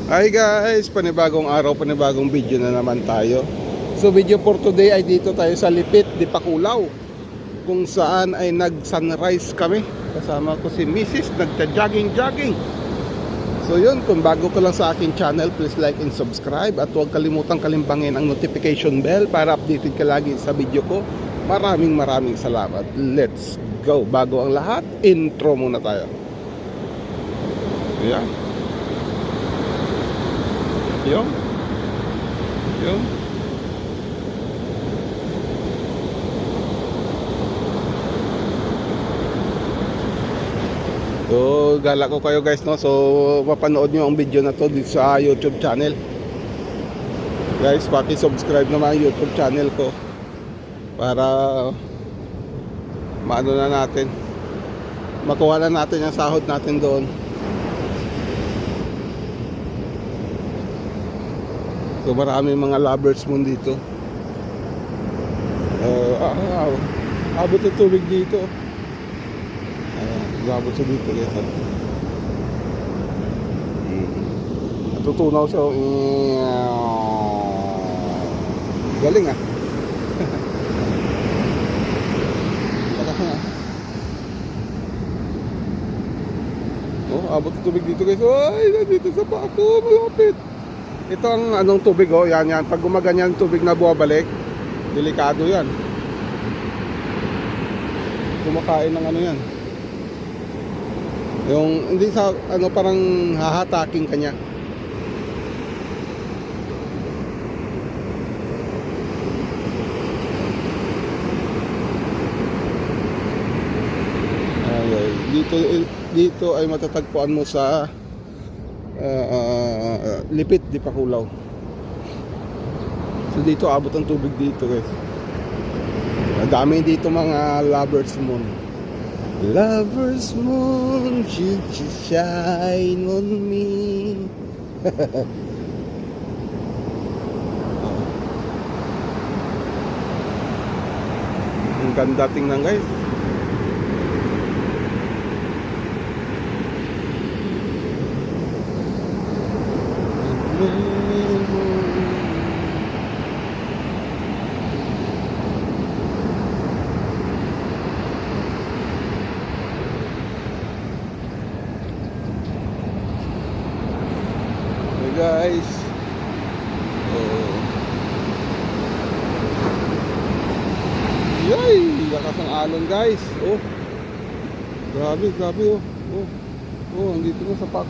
Hi guys, panibagong araw, panibagong video na naman tayo. So video for today ay dito tayo sa Lipit, Dipakulaw, kung saan ay nag-sunrise kami. Kasama ko si Mrs. nagta-jogging. So yun, kung bago ka lang sa aking channel, please like and subscribe. At huwag kalimutang kalimbangin ang notification bell para updated ka lagi sa video ko. Maraming salamat. Let's go. Bago ang lahat, intro muna tayo. Yeah. Yung so gala ko kayo guys, no? So mapanood nyo ang video na to dito sa YouTube channel guys. Paki-subscribe naman ang YouTube channel ko para maano na natin, makuha na natin ang sahod natin doon. So marami mga lovers mo dito. Abot ng tubig dito. Abot sa dito guys. Natutunaw siya. Galing ah. Abot ng tubig dito guys. Ay, nandito sa pako, malapit. Ito ang anong tubig, oh, yan. Pag gumaganyan tubig na buwabalik, delikado yan. Kumakain ng ano yan. Yung hindi sa ano, parang hahataking kanya. Dito ay matatagpuan mo sa Lipit, Dipakulaw. So dito abot ang tubig dito guys. Dami dito mga lovers moon. Lovers moon, you just shine on me. Ang ganda tingnan guys. Guys, yay, lakas ng alon guys. Grabe oh. Andito na sa pako.